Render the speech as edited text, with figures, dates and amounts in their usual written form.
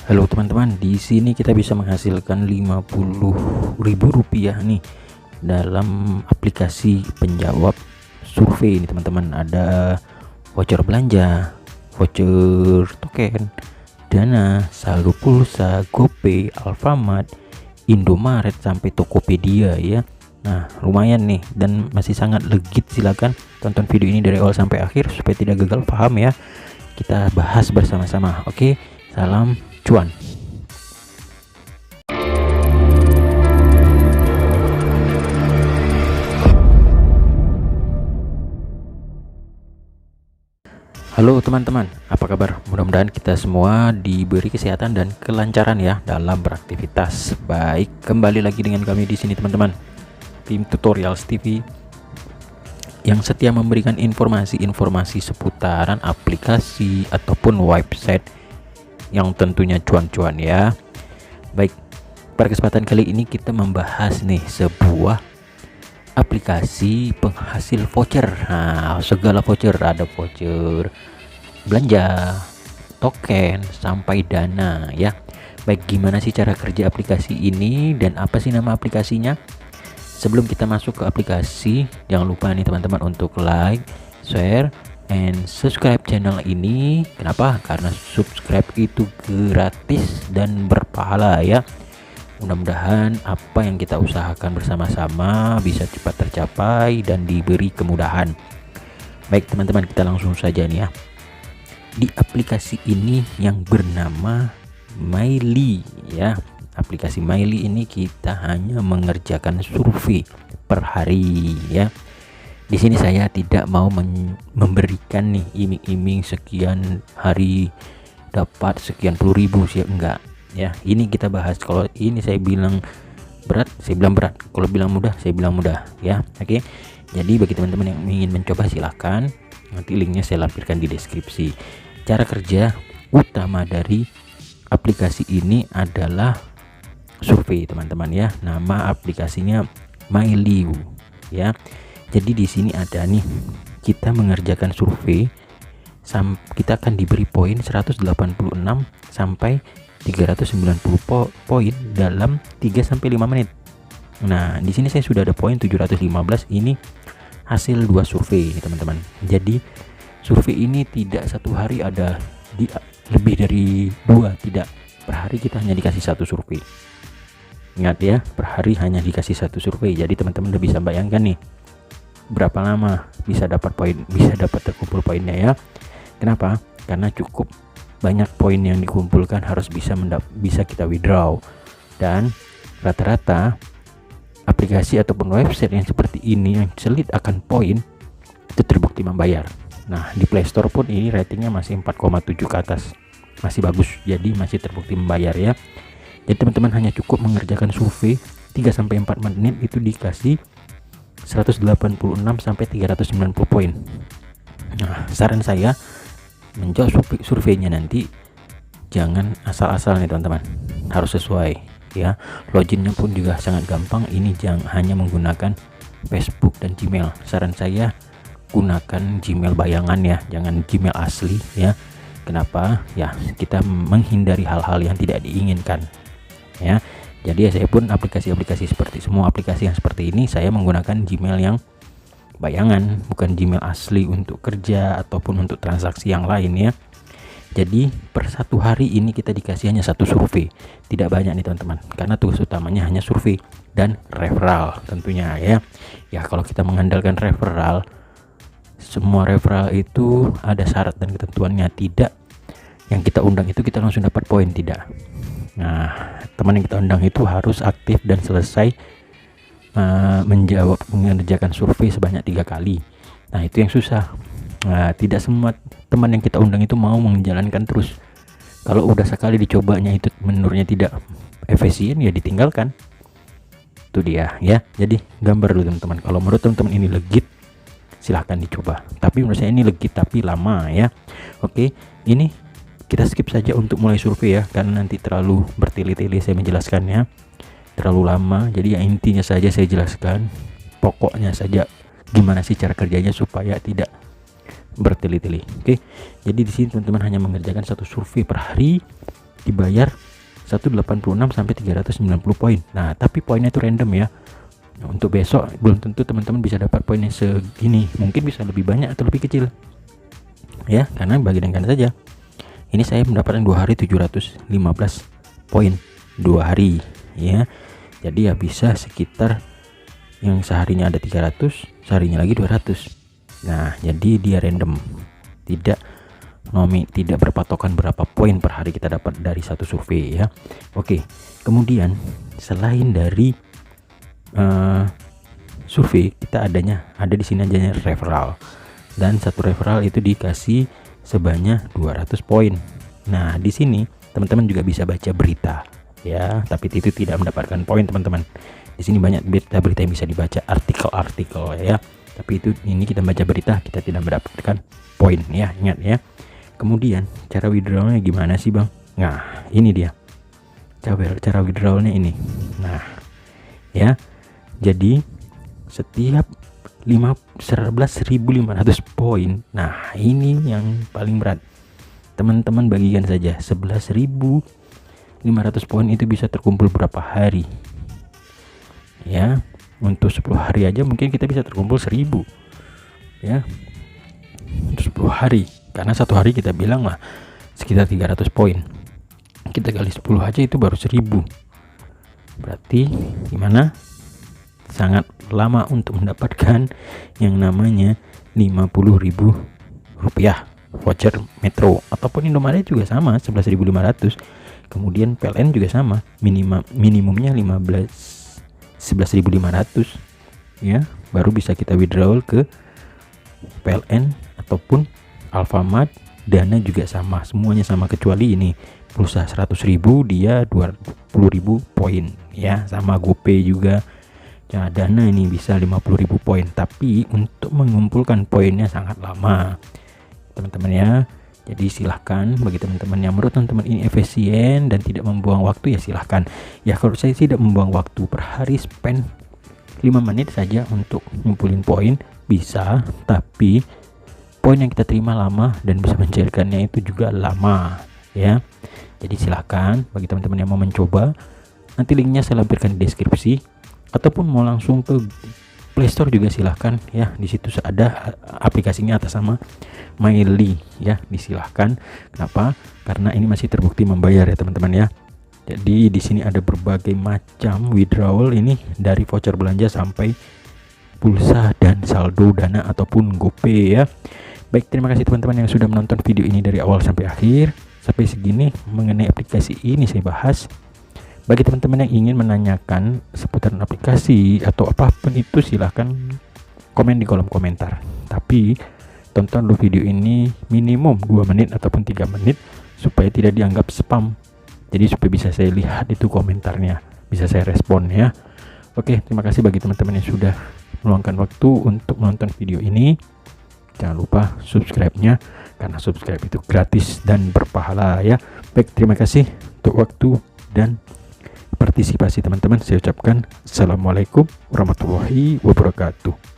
Halo teman-teman, di sini kita bisa menghasilkan Rp50.000 nih dalam aplikasi penjawab survei ini teman-teman. Ada voucher belanja, voucher token, Dana, saldo pulsa, GoPay, Alfamart, Indomaret sampai Tokopedia ya. Nah, lumayan nih dan masih sangat legit. Silakan tonton video ini dari awal sampai akhir supaya tidak gagal paham ya. Kita bahas bersama-sama. Oke, salam cuan. Halo teman-teman, apa kabar? Mudah-mudahan kita semua diberi kesehatan dan kelancaran ya dalam beraktivitas. Baik, kembali lagi dengan kami di sini teman-teman, tim Tutorials TV yang setia memberikan informasi-informasi seputaran aplikasi ataupun website yang tentunya cuan-cuan ya. Baik, pada kesempatan kali ini kita membahas nih sebuah aplikasi penghasil voucher. Nah, segala voucher, ada voucher belanja, token, sampai Dana ya. Baik, gimana sih cara kerja aplikasi ini dan apa sih nama aplikasinya? Sebelum kita masuk ke aplikasi, jangan lupa nih teman-teman untuk like, share, and subscribe channel ini. Kenapa? Karena subscribe itu gratis dan berpahala ya. Mudah-mudahan apa yang kita usahakan bersama-sama bisa cepat tercapai dan diberi kemudahan. Baik teman-teman, kita langsung saja nih ya. Di aplikasi ini yang bernama Myly ya. Aplikasi Myly ini kita hanya mengerjakan survei per hari ya. Di sini saya tidak mau memberikan nih iming-iming sekian hari dapat sekian puluh ribu sih, enggak ya. Ini kita bahas, kalau ini saya bilang berat, saya bilang berat. Kalau bilang mudah, saya bilang mudah ya. Oke. Jadi bagi teman-teman yang ingin mencoba silahkan, nanti linknya saya lampirkan di deskripsi. Cara kerja utama dari aplikasi ini adalah survei teman-teman ya. Nama aplikasinya Myly ya. Jadi di sini ada nih, kita mengerjakan survei, kita akan diberi poin 186 sampai 390 poin dalam 3 sampai 5 menit. Nah, di sini saya sudah ada poin 715. Ini hasil 2 survei teman-teman. Jadi survei ini tidak satu hari ada lebih dari 2, tidak. Per hari kita hanya dikasih 1 survei. Ingat ya, per hari hanya dikasih 1 survei. Jadi teman-teman udah bisa bayangkan nih berapa lama bisa dapat poin, bisa dapat terkumpul poinnya ya. Kenapa? Karena cukup banyak poin yang dikumpulkan, harus bisa kita withdraw. Dan rata-rata aplikasi ataupun website yang seperti ini yang sulit akan poin itu terbukti membayar. Nah, di Play Store pun ini ratingnya masih 4,7 ke atas, masih bagus, jadi masih terbukti membayar ya. Jadi teman-teman hanya cukup mengerjakan survei 3-4 menit itu dikasih 186 sampai 390 poin. Nah, saran saya menjawab surveinya nanti jangan asal-asal nih teman-teman, harus sesuai ya. Loginnya pun juga sangat gampang. Ini jangan hanya menggunakan Facebook dan Gmail. Saran saya gunakan Gmail bayangan ya, jangan Gmail asli ya. Kenapa? Ya, kita menghindari hal-hal yang tidak diinginkan ya. Jadi ya, saya pun aplikasi-aplikasi seperti semua aplikasi yang seperti ini saya menggunakan Gmail yang bayangan, bukan Gmail asli untuk kerja ataupun untuk transaksi yang lain ya. Jadi per 1 hari ini kita dikasih hanya 1 survei, tidak banyak nih teman-teman, karena tugas utamanya hanya survei dan referral tentunya ya. Ya, kalau kita mengandalkan referral, semua referral itu ada syarat dan ketentuannya. Tidak yang kita undang itu kita langsung dapat poin, tidak. Nah, teman yang kita undang itu harus aktif dan selesai mengerjakan survei sebanyak 3 kali. Nah, itu yang susah. Nah, tidak semua teman yang kita undang itu mau menjalankan terus. Kalau udah sekali dicobanya itu menurutnya tidak efisien, ya ditinggalkan. Itu dia ya. Jadi gambar dulu teman-teman. Kalau menurut teman-teman ini legit, silahkan dicoba. Tapi menurut saya ini legit tapi lama ya. Oke, ini kita skip saja untuk mulai survei ya, karena nanti terlalu bertele-tele saya menjelaskannya, terlalu lama. Jadi ya intinya saja saya jelaskan, pokoknya saja gimana sih cara kerjanya supaya tidak bertele-tele. Oke, jadi di sini teman-teman hanya mengerjakan 1 survei per hari dibayar 186 sampai 390 poin. Nah, tapi poinnya itu random ya. Nah, untuk besok belum tentu teman-teman bisa dapat poinnya segini, mungkin bisa lebih banyak atau lebih kecil ya, karena bagikan saja. Ini saya mendapatkan 2 hari 715 poin 2 hari ya. Jadi ya bisa sekitar yang seharinya ada 300, seharinya lagi 200. Nah, jadi dia random, tidak berpatokan berapa poin per hari kita dapat dari satu survei ya. Oke, kemudian selain dari survei, kita ada di sini adanya referral, dan satu referral itu dikasih sebanyak 200 poin. Nah, di sini teman-teman juga bisa baca berita ya, tapi itu tidak mendapatkan poin teman-teman. Di sini banyak berita-berita yang bisa dibaca, artikel-artikel ya, tapi ini kita baca berita, kita tidak mendapatkan poin ya, ingat ya. Kemudian cara withdrawalnya gimana sih bang? Nah, ini dia cara withdrawalnya ini. Nah ya, jadi setiap 11.500 poin, nah ini yang paling berat teman-teman, bagikan saja 11.500 poin itu bisa terkumpul berapa hari ya. Untuk 10 hari aja mungkin kita bisa terkumpul 1.000 ya, untuk 10 hari, karena satu hari kita bilang lah sekitar 300 poin, kita kali 10 aja itu baru 1.000. Berarti gimana? Sangat lama untuk mendapatkan yang namanya 50.000 rupiah voucher Metro, ataupun Indomaret juga sama 11.500. Kemudian PLN juga sama, minimumnya 11.500 ya, baru bisa kita withdrawal ke PLN ataupun Alfamart. Dana juga sama, semuanya sama, kecuali ini pulsa 100.000 dia 20.000 poin ya, sama GoPay juga. Ya, Dana ini bisa 50.000 poin, tapi untuk mengumpulkan poinnya sangat lama teman-teman ya. Jadi silahkan bagi teman-teman yang menurut teman-teman ini efisien dan tidak membuang waktu, ya silahkan ya. Kalau saya tidak membuang waktu, per hari spend 5 menit saja untuk ngumpulin poin bisa, tapi poin yang kita terima lama dan bisa mencairkannya itu juga lama ya. Jadi silahkan bagi teman-teman yang mau mencoba, nanti linknya saya lampirkan di deskripsi, ataupun mau langsung ke Play Store juga silahkan ya. Di situ ada aplikasinya atas nama Myli ya, disilahkan. Kenapa? Karena ini masih terbukti membayar ya teman-teman ya. Jadi di sini ada berbagai macam withdrawal, ini dari voucher belanja sampai pulsa dan saldo Dana ataupun GoPay ya. Baik, terima kasih teman-teman yang sudah menonton video ini dari awal sampai akhir. Sampai segini mengenai aplikasi ini saya bahas. Bagi teman-teman yang ingin menanyakan seputaran aplikasi atau apapun itu, silahkan komen di kolom komentar. Tapi tonton dulu video ini minimum 2 menit ataupun 3 menit supaya tidak dianggap spam. Jadi supaya bisa saya lihat itu komentarnya, bisa saya respon ya. Oke, terima kasih bagi teman-teman yang sudah meluangkan waktu untuk menonton video ini. Jangan lupa subscribe-nya, karena subscribe itu gratis dan berpahala ya. Baik, terima kasih untuk waktu dan partisipasi teman-teman. Saya ucapkan assalamualaikum warahmatullahi wabarakatuh.